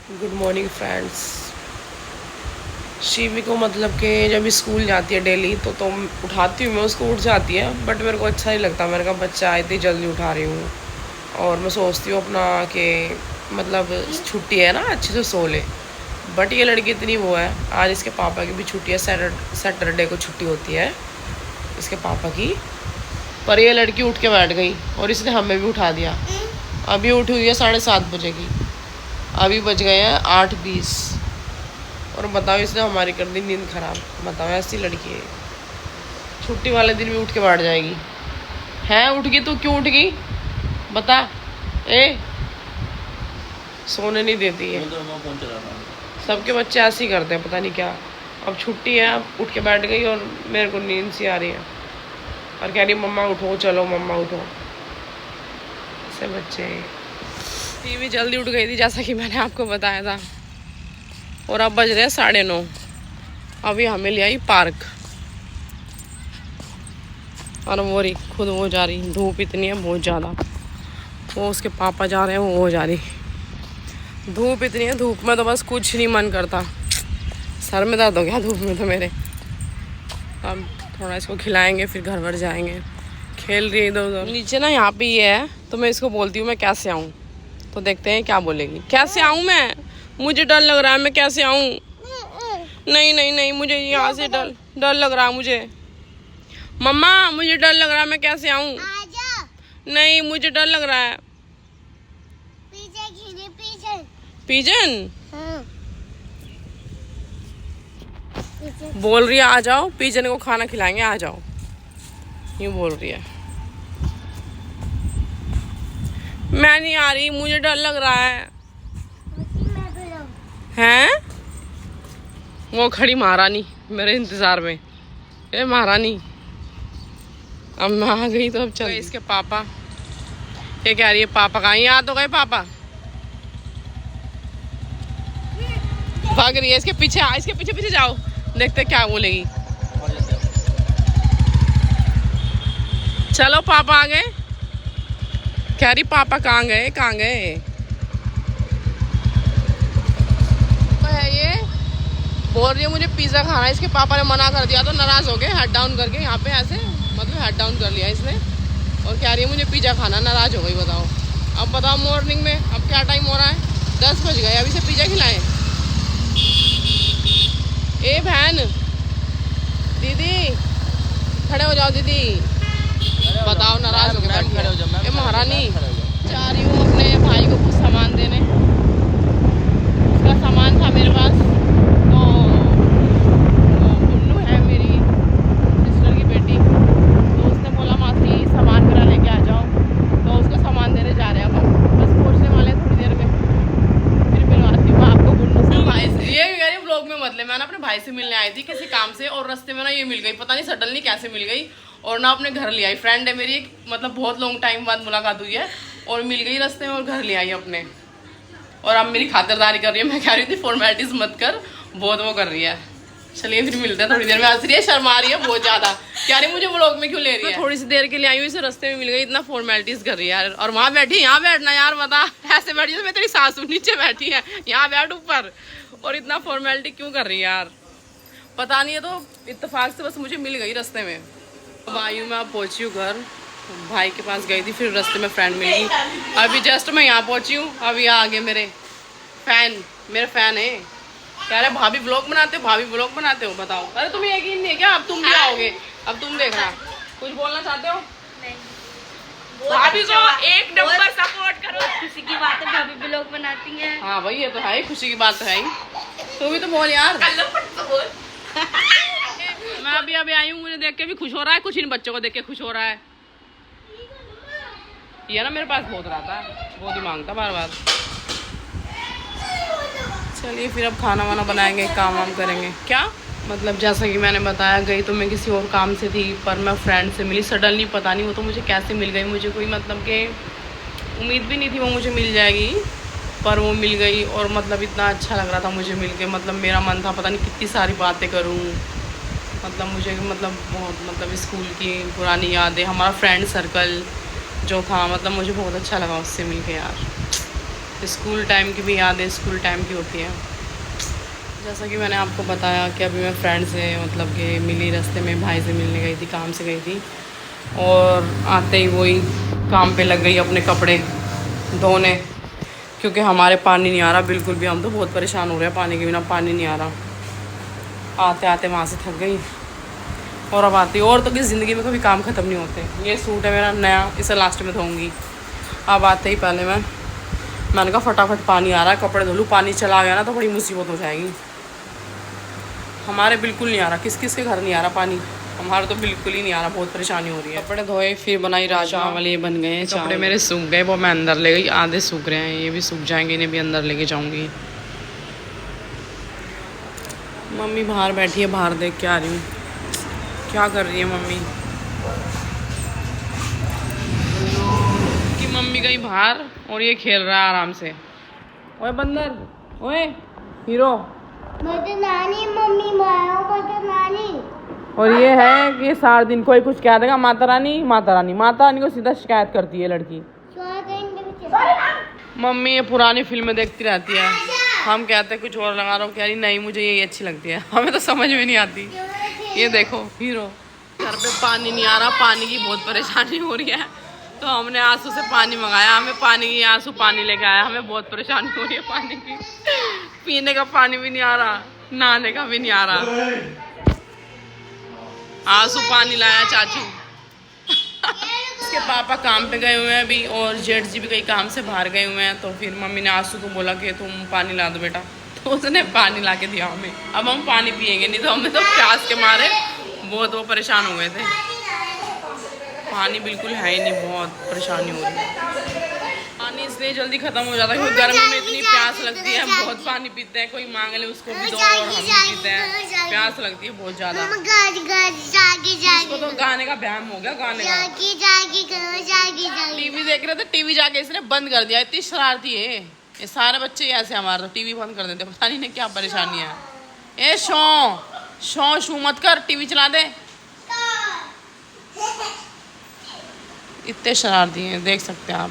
Good morning friends. Shivi को मतलब कि जब स्कूल जाती है डेली तो उठाती हूँ मैं उसको, उठ जाती है बट मेरे को अच्छा नहीं लगता। मैंने कहा बच्चा इतनी जल्दी उठा रही हूँ और मैं सोचती हूँ अपना कि मतलब छुट्टी है ना, अच्छे से सो ले। बट ये लड़की इतनी वो है। आज इसके पापा की भी छुट्टी है, सैटरडे को छुट्टी होती है इसके पापा की। पर ये लड़की उठ के बैठ गई और इसने हमें भी उठा दिया। अभी उठी हुई है 7:30 बजे की, अभी बज गए हैं 8:20। और बताओ इसने हमारी कर दी नींद खराब। बताओ ऐसी लड़की है, छुट्टी वाले दिन भी उठ के बैठ जाएगी। है उठ गई, तू क्यों उठ गई बता। ए सोने नहीं देती है। सबके बच्चे ऐसे ही करते हैं, पता नहीं क्या। अब छुट्टी है, अब उठ के बैठ गई और मेरे को नींद सी आ रही है और कह रही मम्मा उठो, चलो मम्मा उठो। ऐसे बच्चे। टीवी जल्दी उठ गई थी जैसा कि मैंने आपको बताया था। और अब बज रहे हैं 9:30। अभी हमें ले आई पार्क और वो रही खुद वो जा रही। धूप इतनी है बहुत ज़्यादा। वो उसके पापा जा रहे हैं, वो जा रही। धूप इतनी है, धूप में तो बस कुछ नहीं मन करता। सर में दर्द हो गया धूप में तो मेरे। अब थोड़ा इसको खिलाएंगे फिर घर भर जाएंगे। खेल रही है इधर उधर। नीचे ना यहाँ पे ये है तो मैं इसको बोलती हूँ मैं कैसे आऊँ, तो देखते हैं क्या बोलेगी। कैसे आऊँ मैं, मुझे डर लग रहा है, मैं कैसे आऊँ। नहीं नहीं नहीं, मुझे यहाँ से डर डर लग रहा है मुझे। मम्मा मुझे डर लग रहा है, मैं कैसे आऊँ। नहीं मुझे डर लग रहा है। पिजन बोल रही है आ जाओ, पिजन को खाना खिलाएंगे, आ जाओ, यूँ बोल रही है। मैं नहीं आ रही, मुझे डर लग रहा है। हैं वो खड़ी महारानी मेरे इंतजार में। ए महारानी, अब मैं आ गई तो अब चल। इसके पापा ये कह रही है पापा कहाँ, यहाँ तो गए पापा। भाग रही है इसके पीछे, इसके पीछे पीछे जाओ, देखते क्या बोलेगी। चलो पापा आ गए। कह रही पापा कहाँ गए कहाँ गए। तो है ये बोल रही है मुझे पिज़्ज़ा खाना है। इसके पापा ने मना कर दिया तो नाराज़ हो गए, हेड डाउन करके यहाँ पे ऐसे मतलब हेड डाउन कर लिया इसने। और कह रही है मुझे पिज़्ज़ा खाना, नाराज़ हो गई। बताओ अब बताओ मॉर्निंग में अब क्या टाइम हो रहा है, 10 बज गए, अभी से पिज़्ज़ा खिलाएं। ए बहन, दीदी खड़े हो जाओ दीदी। बताओ नाराज़ हो गए बैठ गए। ए महारानी, जा रही हूँ अपने भाई को कुछ सामान देने। उसका सामान था मेरे पास, तो वो गुन्नू है मेरी सिस्टर की बेटी, तो उसने बोला मासी सामान मेरा लेके आ जाओ, तो उसको सामान देने जा रहे हैं हम। बस पहुँचने वाले हैं थोड़ी देर में, फिर मिलवाती हूँ आपको गुन्नू से। भाई से ये कह रही ब्लॉग में मतलब मैं ना अपने भाई से मिलने आई थी किसी काम से, और रास्ते में ना ये मिल गई, पता नहीं सडनली कैसे मिल गई और ना अपने घर ले आई। फ्रेंड है मेरी, मतलब बहुत लॉन्ग टाइम बाद मुलाकात हुई है और मिल गई रास्ते में और घर ले आई अपने। और अब मेरी खातिरदारी कर रही है। मैं कह रही थी फॉर्मेलिटीज मत कर, बहुत वो कर रही है। चलिए फिर मिलते हैं थोड़ी देर में। हंस रही है, शर्मा रही है बहुत ज्यादा, कह रही मुझे व्लॉग में क्यों ले रही है। थोड़ी सी देर के लिए आई हुई, इसे रास्ते में मिल गई, इतना फॉर्मेलिटीज कर रही है यार। और वहाँ बैठी, यहाँ बैठना यार, बता ऐसे बैठी तो मैं तेरी सासू नीचे बैठी है, यहाँ बैठ ऊपर, और इतना फॉर्मेलिटी क्यों कर रही है यार, पता नहीं है। तो इत्तेफाक से बस मुझे मिल गई रास्ते में। अब आई हूँ मैं, अब पहुँची हूँ घर। भाई के पास गई थी, फिर रास्ते में फ्रेंड मिली। अभी जस्ट मैं यहाँ पहुँची हूँ। अभी आगे मेरे फैन, मेरे फैन है, कह रहे भाभी ब्लॉग बनाते हो, भाभी ब्लॉग बनाते हो। बताओ, अरे तुम्हें यकीन नहीं है क्या, अब तुम भी आओगे, अब तुम देखना। कुछ बोलना चाहते हो? भाभी को एक नंबर सपोर्ट करो। खुशी की बात है, भाभी ब्लॉग बनाती हैं। हाँ भाई ये तो है, खुशी की बात तो है ही। तू भी तो बोल यार। मैं अभी आई हूँ, मुझे देख के भी खुश हो रहा है, कुछ इन बच्चों को देख के खुश हो रहा है। ये ना मेरे पास बहुत रहता है, बहुत ही मांगता बार बार। चलिए फिर अब खाना वाना बनाएंगे, काम वाम करेंगे। क्या मतलब जैसा कि मैंने बताया, गई तो मैं किसी और काम से थी, पर मैं फ्रेंड से मिली सडनली। पता नहीं वो तो मुझे कैसे मिल गई, मुझे कोई मतलब कि उम्मीद भी नहीं थी वो मुझे मिल जाएगी, पर वो मिल गई। और मतलब इतना अच्छा लग रहा था मुझे मिल के। मतलब मेरा मन था पता नहीं कितनी सारी बातें करूँ, मतलब मुझे मतलब बहुत मतलब स्कूल की पुरानी यादें, हमारा फ्रेंड सर्कल जो था, मतलब मुझे बहुत अच्छा लगा उससे मिल के यार। स्कूल टाइम की भी यादें स्कूल टाइम की होती हैं। जैसा कि मैंने आपको बताया कि अभी मैं फ्रेंड से मतलब कि मिली, रास्ते में भाई से मिलने गई थी, काम से गई थी, और आते ही वही काम पे लग गई अपने कपड़े धोने, क्योंकि हमारे पानी नहीं आ रहा बिल्कुल भी। हम तो बहुत परेशान हो रहे हैं, पानी के बिना पानी नहीं आ रहा। आते आते वहाँ से थक गई और अब आती। और तो किस ज़िंदगी में कभी काम ख़त्म नहीं होते। ये सूट है मेरा नया, इसे लास्ट में धोऊंगी। अब आते ही पहले मैंने कहा फटाफट पानी आ रहा है, कपड़े धो लूँ। पानी चला गया ना तो बड़ी मुसीबत हो जाएगी। हमारे बिल्कुल नहीं आ रहा, किस किस के घर नहीं आ रहा पानी, हमारे तो बिल्कुल ही नहीं आ रहा, बहुत परेशानी हो रही है। कपड़े धोए, फिर बनाई राजमा वाले, ये बन गए हैं। कपड़े मेरे सूख गए, वो मैं अंदर ले गई, आधे सूख रहे हैं, ये भी सूख जाएंगे, इन्हें भी अंदर लेके जाऊंगी। मम्मी बाहर बैठी है, बाहर देख के आ रही हूँ क्या कर रही है मम्मी। कि मम्मी गई बाहर और ये खेल रहा है आराम से। ओए बंदर, ओए हीरो, मुझे नानी मम्मी मारो, मुझे नानी। और ये है कि सारा दिन कोई कुछ कह देगा, माता रानी माता रानी, माता रानी को सीधा शिकायत करती है लड़की। मम्मी ये पुरानी फिल्में देखती रहती है, हम कहते हैं कुछ और लगा रहा हूँ, कह रही नहीं मुझे ये अच्छी लगती है। हमें तो समझ में नहीं आती। ये देखो हीरो। घर पे पानी नहीं आ रहा, पानी की बहुत परेशानी हो रही है, तो हमने आंसू से पानी मंगाया। हमें पानी की, आंसू पानी लेके आया। हमें बहुत परेशानी हो रही है पानी की, पीने का पानी भी नहीं आ रहा, नहाने का भी नहीं आ रहा। आंसू पानी लाया चाचू। इसके पापा काम पे गए हुए हैं अभी, और जेठ जी भी कहीं काम से बाहर गए हुए हैं। तो फिर मम्मी ने आंसू को बोला कि तुम पानी ला दो बेटा, तो उसने पानी ला के दिया हमें। अब हम पानी पियेंगे, नहीं तो हमें तो प्यास के मारे बहुत वो परेशान हो गए थे। पानी बिल्कुल है ही नहीं, बहुत परेशानी हो रही है। पानी इसलिए जल्दी ख़त्म हो जाता है क्योंकि गर्मी में इतनी प्यास लगती है। हम बहुत पानी पीते हैं, कोई मांग ले उसको भी दो, और हम भी पीते हैं। प्यास लगती है बहुत ज़्यादा। इसको तो गाने का व्यायाम हो गया, गाने का। टीवी देख रहे थे, टीवी जाके इसने बंद कर दिया। इतनी शरारती है ये सारे बच्चे ऐसे, हमारे तो टीवी बंद कर देते, पता नहीं इन्हें क्या परेशानी है। ए शो शू मत कर, टीवी चला दे। इतने शरारती हैं, देख सकते हैं आप।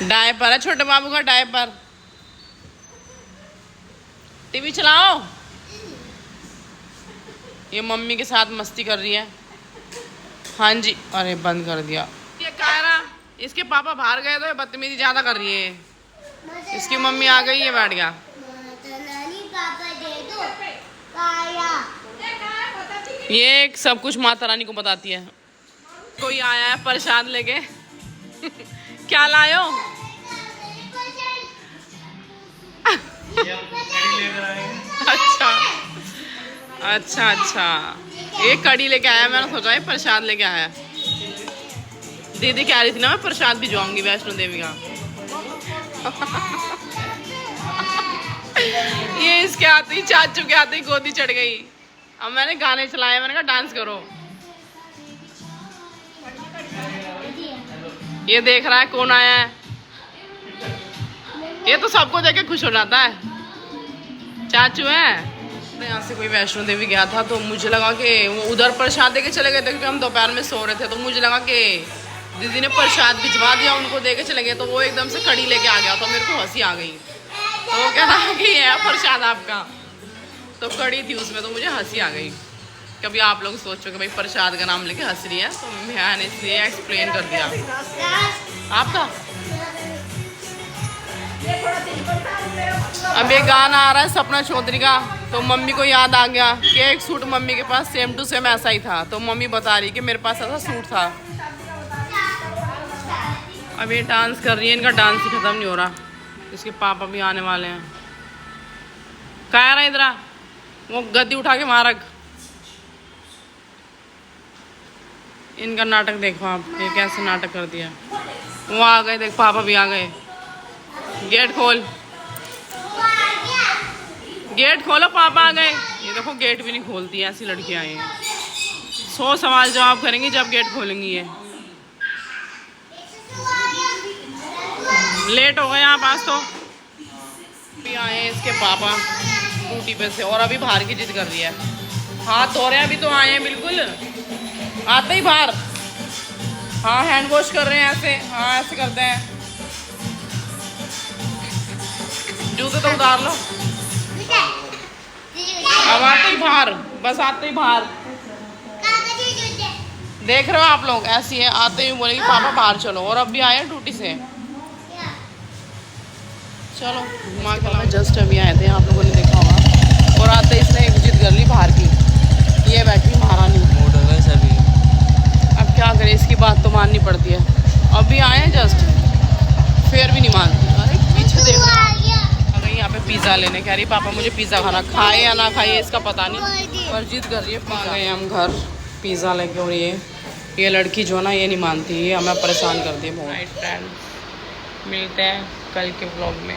डायपर है छोटे बाबू का, डायपर। टीवी चलाओ। ये मम्मी के साथ मस्ती कर रही है। हाँ जी, अरे बंद कर दिया। ये कायरा, इसके पापा बाहर गए तो ये बदतमीजी ज्यादा कर रही है। इसकी मम्मी आ गई, ये बैठ गया। ये सब कुछ माता रानी को बताती है। कोई आया है प्रसाद लेके। क्या लायो? अच्छा अच्छा अच्छा, ये कड़ी लेके आया। मैंने सोचा है प्रसाद लेके आया। दीदी कह रही थी ना मैं प्रसाद भिजवाऊंगी वैष्णो देवी का। ये इसके आते ही, चाचू के आते ही गोदी चढ़ गई। अब मैंने गाने चलाए, मैंने कहा डांस करो। ये देख रहा है कौन आया है। ये तो सबको देख के खुश हो जाता है। चाचू है। यहाँ से कोई वैष्णो देवी गया था, तो मुझे लगा कि वो उधर प्रसाद दे के चले गए थे, क्योंकि हम दोपहर में सो रहे थे। तो मुझे लगा कि दीदी ने प्रसाद भिजवा दिया, उनको दे के चले गए। तो वो एकदम से कड़ी लेके आ गया, तो मेरे को हंसी आ गई। तो वो कह रहा कि ये है प्रसाद आपका, तो कड़ी थी उसमें, तो मुझे हंसी आ गई। कभी आप लोग सोचो कि भाई प्रसाद का नाम लेके हंस रही है, तो मैंने इसलिए एक्सप्लेन कर दिया। आपका अब ये गाना आ रहा है सपना चौधरी का, तो मम्मी को याद आ गया कि एक सूट मम्मी के पास सेम टू सेम ऐसा ही था। तो मम्मी बता रही कि मेरे पास ऐसा सूट था। अब ये डांस कर रही है, इनका डांस ही खत्म नहीं हो रहा। इसके पापा भी आने वाले हैं। कह रहा है इधर, वो गद्दी उठा के वहाँ रख। इनका नाटक देखो आप, ये कैसे नाटक कर दिया। वो आ गए, देख पापा भी आ गए। गेट खोल, गेट खोलो, पापा आ गए। ये देखो गेट भी नहीं खोलती है, ऐसी लड़कियां आई हैं। 100 सवाल जवाब करेंगी जब गेट खोलेंगी। ये लेट हो गए आप आज तो। भी आए इसके पापा, ड्यूटी पे से, और अभी बाहर की जिद कर रही है। हाथ धो रहे हैं, अभी तो आए हैं बिल्कुल, आते ही बाहर। हाँ हैंड वॉश कर रहे हैं ऐसे, हाँ ऐसे करते हैं। जूते तो उतार लो। अब आते ही बाहर, बस आते ही बाहर। देख रहे हो आप लोग, ऐसी है, आते ही बोलेगी पापा बाहर चलो, और अब भी आए हैं ड्यूटी से। चलो घुमा के लाओ। जस्ट अभी आए थे, आप लोगों ने देखा होगा, और आते इसने एक जिद कर ली बाहर की। ये बैठी महारानी, अब क्या करें, इसकी बात तो माननी पड़ती है। अभी आए हैं जस्ट, फिर भी नहीं मानती। अरे पीछे देखो, आ गई यहाँ पे पिज़्ज़ा लेने, कह रही पापा मुझे पिज़्ज़ा खाना, खाए या ना खाए इसका पता नहीं, पर जिद कर रही है। आ गए हम घर पिज़्ज़ा लेके, और ये लड़की जो है ना, ये नहीं मानती, ये हमें परेशान कर दी बहुत। मिलते हैं कल के व्लॉग में।